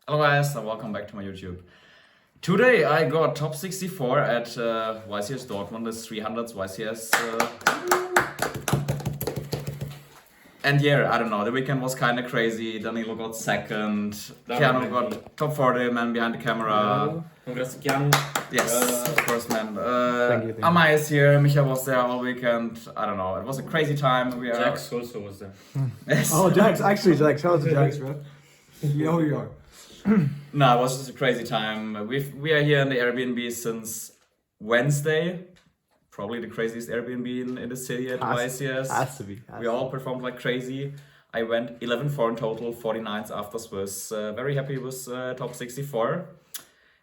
Hello guys and welcome back to my YouTube. Today I got top 64 at YCS Dortmund, this 300th YCS. And yeah, I don't know, the weekend was kind of crazy. Danilo got second, Keanu got top 40, man behind the camera. Congrats to Keanu. Yes, of course, man. Thank you. Amai is here, Micha was there all weekend. I don't know, it was a crazy time. Jax also was there. Yes. Oh, Jax, actually, Jax. Shout out to Jax, bro. You know who you are. No, it was just a crazy time. We are here in the Airbnb since Wednesday. Probably the craziest Airbnb in the city at YCS. Has to be. We all performed like crazy. I went 11-4 in total, 49s after Swiss. Very happy with top 64.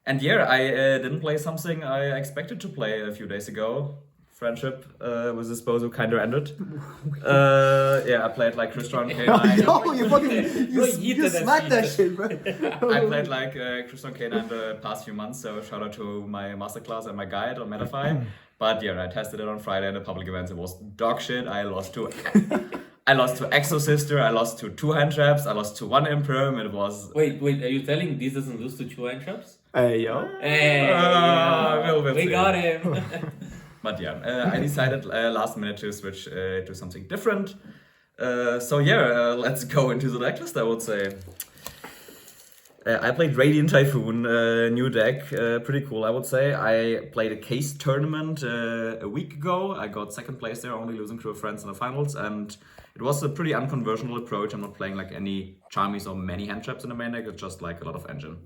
And yeah, I didn't play something I expected to play a few days ago. Friendship with Disposo kind of ended. Yeah, I played like Christian K9. Yo, you fucking you smacked that shit, bro. I played like Christian K9 the past few months, so shout out to my masterclass and my guide on Metafy. But yeah, I tested it on Friday in the public events. It was dog shit. I lost to Exo Sister. I lost to 2 hand traps. I lost to 1 Imperm. It was. Wait, are you telling this doesn't lose to 2 hand traps? Hey, yo. Hey, we got him. But yeah, I decided last minute to switch to something different. So yeah, let's go into the deck list, I would say. I played Radiant Typhoon, new deck, pretty cool I would say. I played a case tournament a week ago. I got second place there, only losing to a friends in the finals, and it was a pretty unconventional approach. I'm not playing like any Charmies or many hand traps in the main deck, it's just like a lot of engine.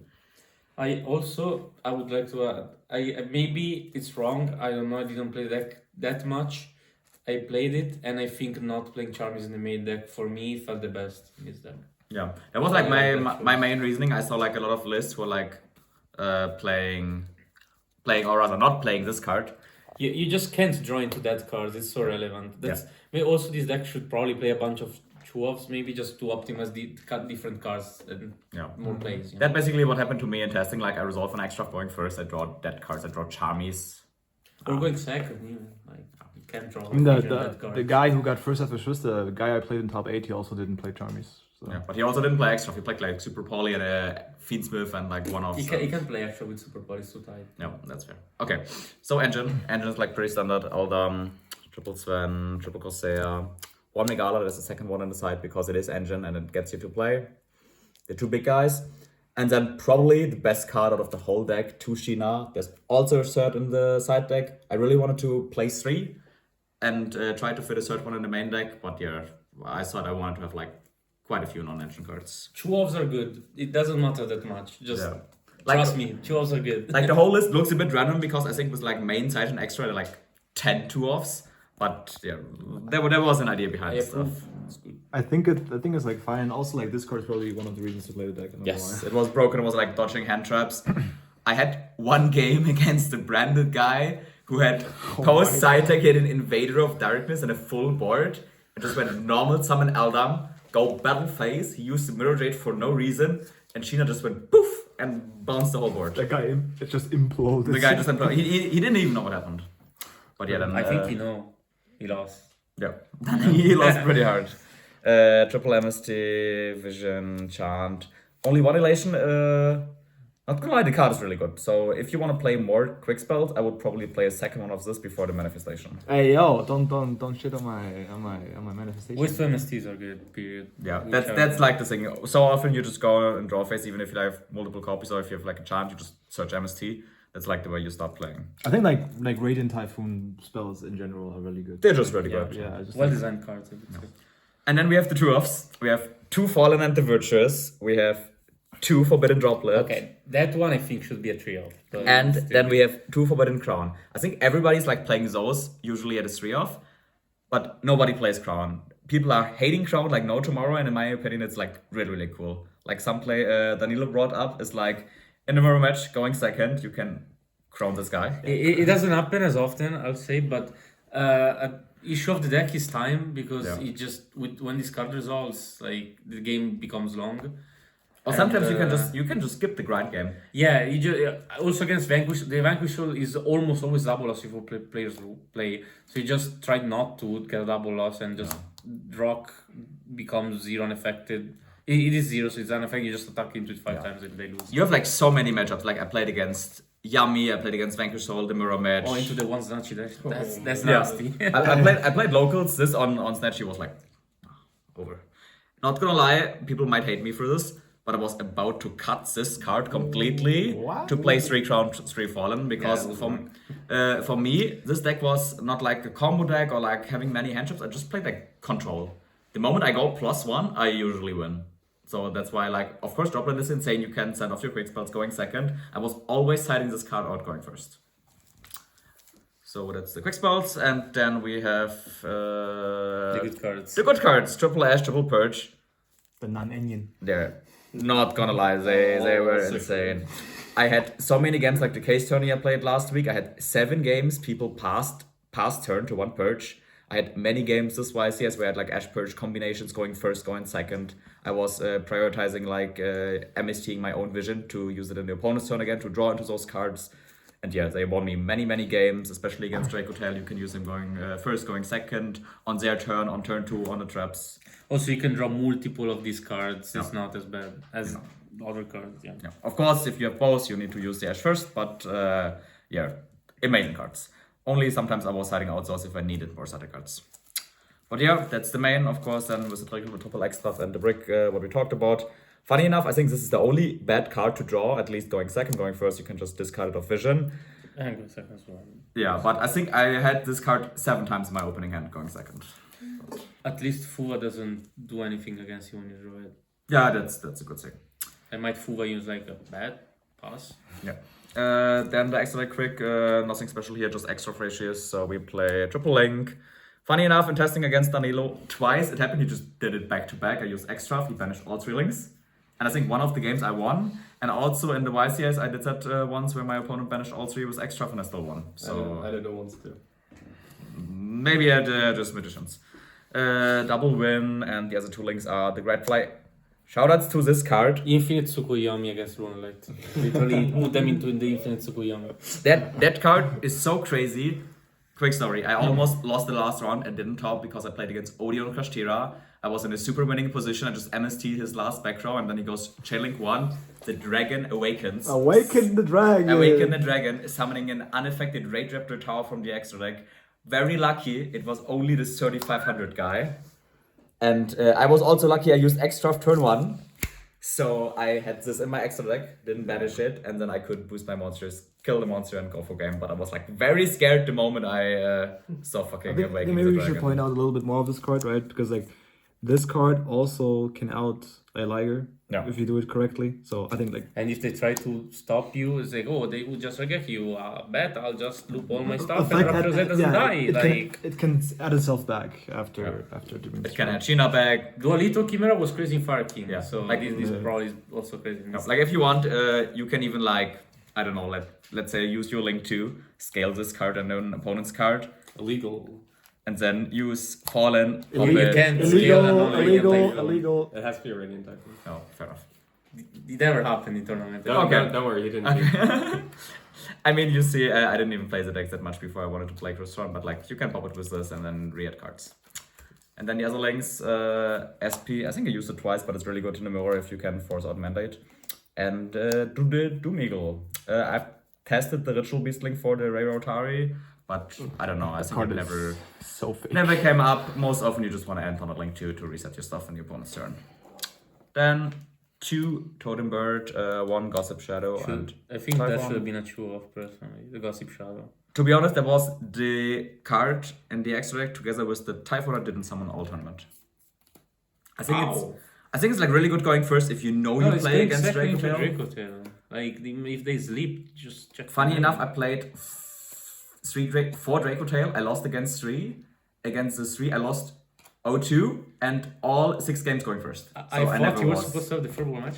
I would like to add, maybe it's wrong, I don't know, I didn't play the deck that much. I played it, and I think not playing Charmies in the main deck for me felt the best in this deck. Yeah, it was like my main reasoning. I saw like a lot of lists were like playing or rather not playing this card. You just can't draw into that card, it's so relevant. Maybe also this deck should probably play a bunch of two-offs, maybe just to optimize the different cards and more plays. That's basically what happened to me in testing. Like I resolve an extra going first, I draw dead cards, I draw Charmies. Or going second, even. Like, you can't draw. I mean, the guy who got first after Swiss, the guy I played in top 8, he also didn't play Charmies. So. Yeah, but he also didn't play extra. He played like Super Poly and a Fiendsmith and like one of. He can play extra with Super Poly, it's too tight. No, that's fair. Okay, so engine's like pretty standard. Eldam, triple Sven, triple Corsair, 1 Megala. That's the second one on the side because it is engine and it gets you to play. The 2 big guys, and then probably the best card out of the whole deck, 2 Sheena. There's also a third in the side deck. I really wanted to play 3 and try to fit a third one in the main deck, but yeah, I thought I wanted to have like quite a few non-engine cards. Two-offs are good. It doesn't matter that much. Just trust me, two-offs are good. Like the whole list looks a bit random because I think with like main side and extra there are like 10 two-offs. But yeah, there was an idea behind the stuff. It's good. I think it's like fine. Also, like this card is probably one of the reasons to play the deck. Yes, it was broken. It was like dodging hand traps. I had one game against a branded guy who had post side deck, he had an Invader of Darkness and a full board. It just went normal summon Eldam, go battle phase. He used the Mirror Jade for no reason, and Sheena just went poof and bounced the whole board. That guy, it just imploded. The guy just imploded. He didn't even know what happened. But yeah, then I think he know. He lost. Yeah, he lost pretty hard. Triple MST, Vision, Chant. Only 1 elation. Not gonna lie, the card is really good. So if you want to play more quick spells, I would probably play a second one of this before the manifestation. Hey yo, don't shit on my manifestation. With MSTs are good. Period. Yeah, that's like the thing. So often you just go and draw face, even if you have multiple copies, or if you have like a chant, you just search MST. That's like the way you start playing. I think like Radiant Typhoon spells in general are really good. They're just really good. Yeah, just well designed cards. And then we have the 2-offs. We have 2 Fallen and the Virtuous. We have 2 Forbidden Droplet. Okay, that one I think should be a 3-off. And then we have 2 Forbidden Crown. I think everybody's like playing those usually at a 3-off, but nobody plays Crown. People are hating Crown like no tomorrow, and in my opinion, it's like really, really cool. Like some play Danilo brought up is like in the mirror match going second, you can crown this guy. It doesn't happen as often, I'll say, but issue of the deck is time because it just when this card resolves, like the game becomes long. Or sometimes you can just skip the grind game. Yeah, you just also against Vanquish, the Vanquish is almost always double loss if players play. So you just try not to get a double loss and just Rock becomes 0 unaffected. It is 0, so it's unaffected. You just attack into it 5 times and they lose. You have like so many matchups. Like I played against Yummy, I played against Vanquish Soul, the mirror match. Oh, into the one Snatchy. That's Yeah. nasty. I played locals. This on Snatchy was like over. Not gonna lie, people might hate me for this, but I was about to cut this card completely to play 3 Crown 3 Fallen because for me this deck was not like a combo deck or like having many handships. I just played like control. The moment I go +1, I usually win. So that's why, like, of course, Droplet is insane. You can send off your quick spells going second. I was always siding this card out going first. So that's the quick spells, and then we have The good cards. the good cards: Triple Ash, Triple Purge. The non-Indian. They're not gonna lie, they were insane. I had so many games like the case tourney I played last week. I had 7 games. People passed turn to 1 Purge. I had many games this YCS where I had like Ash Purge combinations going first, going second. I was prioritizing like MSTing my own vision to use it in the opponent's turn again to draw into those cards. And yeah, they won me many games, especially against Draco Tail. You can use them going first, going second, on their turn, on turn 2, on the traps. Also, you can draw multiple of these cards. It's not as bad as other cards. Yeah. Yeah. Of course, if you have both, you need to use the Ash first, but yeah, amazing cards. Only sometimes I was hiding out those if I needed more side cards. But yeah, that's the main, of course, then with the triple X stuff and the brick, what we talked about. Funny enough, I think this is the only bad card to draw, at least going second, going first, you can just discard it off vision. And go second as well. Yeah, but I think I had this card 7 times in my opening hand going second. At least Fuva doesn't do anything against you when you draw it. Yeah, that's a good thing. And might Fuva use like a bad pass? Yeah. Then the extra quick, nothing special here, just extra ratios. So we play triple link. Funny enough, in testing against Danilo, twice it happened, he just did it back to back. I used extra, he banished all 3 links. And I think one of the games I won. And also in the YCS, I did that once where my opponent banished all 3 with extra and I still won. So I did it once too. maybe I did just magicians. Double win, and the other 2 links are the Great Fly. Shoutouts to this card. Infinite Tsukuyomi against Runelite. Literally put them into the Infinite Tsukuyomi. That card is so crazy. Quick story, I almost lost the last round and didn't top because I played against Odeon Kashtira. I was in a super winning position, I just MST his last back row and then he goes Chainlink 1, the dragon awakens. Awaken the dragon! Awaken the dragon, summoning an unaffected Raid Raptor Tower from the extra deck. Very lucky, it was only this 3500 guy. And I was also lucky I used extra turn 1. So I had this in my extra deck, didn't banish it, and then I could boost my monsters, kill the monster and go for game. But I was like very scared the moment I saw fucking I think Awaken maybe the we Dragon. should point out a little bit more of this card, right? Because like this card also can out a Liger if you do it correctly. So I think like And if they try to stop you, it's like, oh, they would just forget you. Bet I'll just loop all my stuff and Raptor Z doesn't die. it can add itself back after doing It this. can add China back. Dualito Chimera was crazy in Fire King. Yeah. So Like, this probably is also crazy. in this. Like if you want, you can even like, I don't know, let's say use your link to scale this card and an opponent's card. Illegal. And then use Fallen. You Hobbit. can't scale an Illegal. It has to be a Radiant Typhoon. Oh, fair enough. It never happened in tournament. Don't worry, you didn't. I mean, you see, I didn't even play the deck that much before I wanted to play Crystal, but like you can pop it with this and then re-add cards. And then the other links, SP, I think I used it twice, but it's really good in the mirror if you can force out Mandate. And do the Doom Eagle. I've tested the Ritual Beast link for the Ray Rotari, but I don't know, I think it never came up. Most often you just want to end on a link to reset your stuff on your opponent's turn. Then 2 Totem Bird, 1 Gossip Shadow, and I think that Typhoon. should have been a chew off personally. The Gossip Shadow. To be honest, that was the card in the extra deck together with the Typhoon I didn't summon all tournament. I think it's like really good going first if you know you play against Draco Tail. Like if they sleep, just check. Funny enough, I played 4 Draco Tail. I lost against 3. Against the 3, I lost 0-2 and all 6 games going first. I thought you were supposed to have the football match.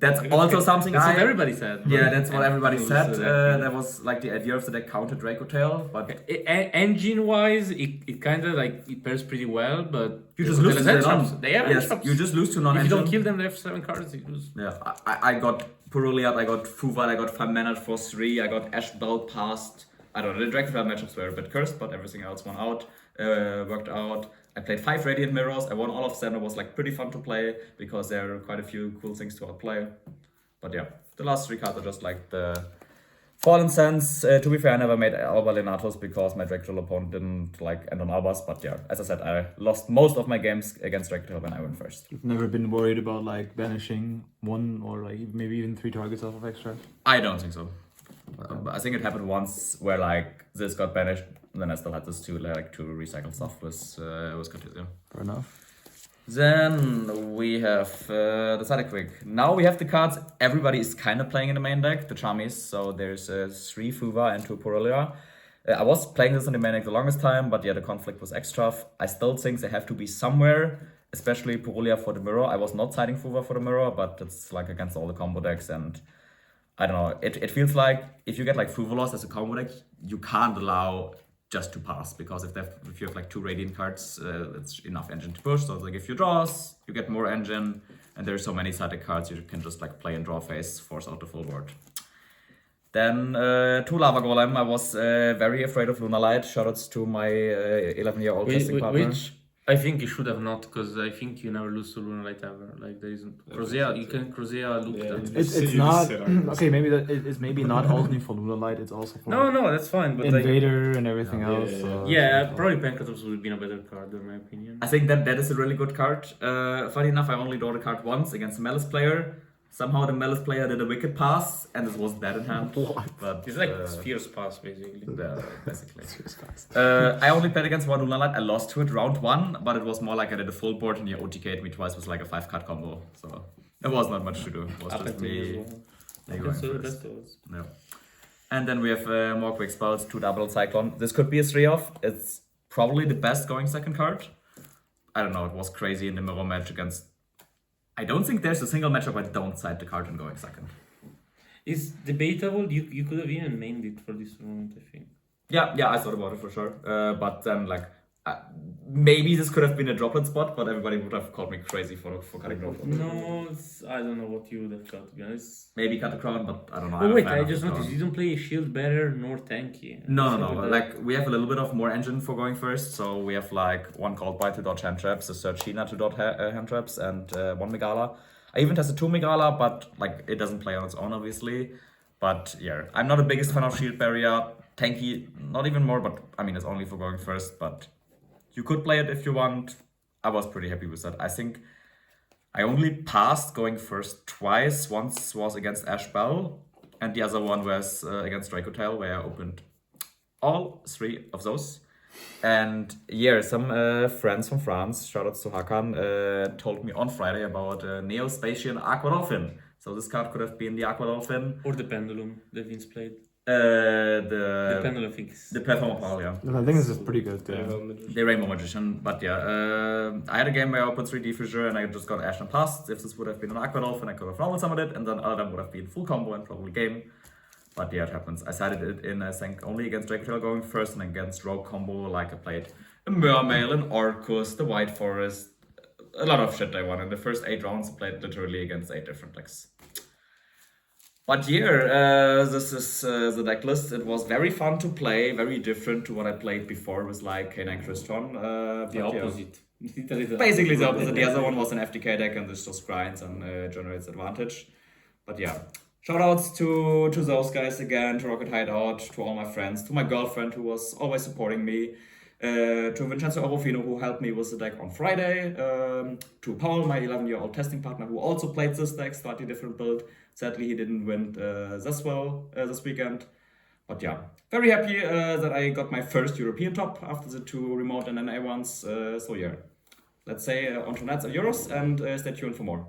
That's also something That's what everybody said. Yeah, that's what everybody said. That was like the idea of the deck counted Draco Tail, but Engine-wise, it kind of like it pairs pretty well, but you just lose to the They have yes, you just lose to non-engine. If you don't kill them, they have 7 cards. You lose. Yeah, I got Puruliat, I got Fuval, I got 5 mana for 3, I got Ash Belt past. I don't know, the Draco Tail matchups were a bit cursed, but everything else won out, worked out. I played 5 Radiant Mirrors. I won all of them. It was like pretty fun to play because there are quite a few cool things to outplay. But yeah, the last 3 cards are just like the Fallen Sands. To be fair, I never made Alba Lenatos because my Dracula opponent didn't like end on Albas. But yeah, as I said, I lost most of my games against Dracula when I went first. You've never been worried about like banishing 1 or like maybe even 3 targets off of extra? I don't think so. I think it happened once where like this got banished, and then I still had this to recycle stuff was good. Yeah. Fair enough. Then we have the Side Quick. Now we have the cards everybody is kind of playing in the main deck, the Charmies. So there's 3 Fuva and 2 Purulia. I was playing this in the main deck the longest time, but yeah, the conflict was extra. I still think they have to be somewhere, especially Purulia for the mirror. I was not siding Fuva for the mirror, but it's like against all the combo decks, and I don't know. It feels like if you get like Fuvalos as a combo deck, you can't allow just to pass, because if you have like 2 Radiant cards, it's enough engine to push. So it's like if you draws, you get more engine, and there's so many side deck cards you can just like play and draw phase, force out the full board. Then 2 Lava Golem. I was very afraid of Lunar Light. Shoutouts to my 11-year-old testing partner. Which I think you should have not, because I think you never lose to Lunar Light ever. Like there isn't Crozea. You can Crozea look that. It's not okay. Maybe it's maybe not only for Lunar Light. It's also for No, that's fine. But Invader and everything else. Probably Pancratops would have been a better card in my opinion. I think that is a really good card. Funny enough, I only drew the card once against a Malice player. Somehow the Malice player did a Wicked Pass, and this was dead in hand. But it's like Sphere's Pass, basically. Basically. I only played against 1 Lunar Light. I lost to it round 1, but it was more like I did a full board, and he OTK'd me twice with like a 5-card combo. So there was not much to do. It was just me. Yeah. And then we have more quick spells, 2 double Cyclone. This could be a 3-off. It's probably the best going second card. I don't know, it was crazy in the mirror match against... I don't think there's a single matchup I don't side the card in going second. It's debatable. You could have even mained it for this tournament, I think. Yeah, I thought about it for sure. But then like maybe this could have been a droplet spot, but everybody would have called me crazy for cutting droplet. No, I don't know what you would have cut, to be honest. Maybe cut the crown, but I don't know. Oh wait, I just noticed you don't play shield better nor tanky. No. Like we have a little bit of more engine for going first, so we have like 1 Cold Bite to dodge hand traps, a Searchina to dodge hand traps, and 1 Megala. I even tested 2 Megala, but like it doesn't play on its own, obviously. But yeah, I'm not the biggest fan of shield barrier. Tanky, not even more, but I mean it's only for going first, but you could play it if you want. I was pretty happy with that. I think I only passed going first twice. Once was against Ash Bell, and the other one was against Dracotail, where I opened all 3 of those. And yeah, some friends from France, shoutouts to Hakan, told me on Friday about Neo-Spatian Aqua Dolphin. So this card could have been the Aqua Dolphin. Or the Pendulum that Vince played. The Pendulum fix. The platform of Power, yeah. I think this is pretty good. The Rainbow Magician, but yeah, I had a game where I opened 3 Diffuser and I just got Ash and passed. If this would have been an Aqua Dolphin, I could have normal summoned it, and then other than would have been full combo and probably game. But yeah, it happens. I sided it in, I think, only against Dracotail going first, and against Rogue combo, like I played a Mermail, an Orcus, the White Forest, a lot of shit I won. In the first 8 rounds, I played literally against 8 different decks. But yeah, this is the deck list. It was very fun to play, very different to what I played before with like K9 Crystron. The opposite. Yeah. Basically the opposite. The other one was an FTK deck and this just grinds and generates advantage. But yeah, shoutouts to those guys again, to Rocket Hideout, to all my friends, to my girlfriend who was always supporting me, to Vincenzo Orofino who helped me with the deck on Friday, to Paul, my 11-year-old testing partner who also played this deck, slightly different build. Sadly, he didn't win this weekend. But yeah, very happy that I got my first European top after the 2 remote and NA ones. So yeah, let's say on to Nats and Euros, and stay tuned for more.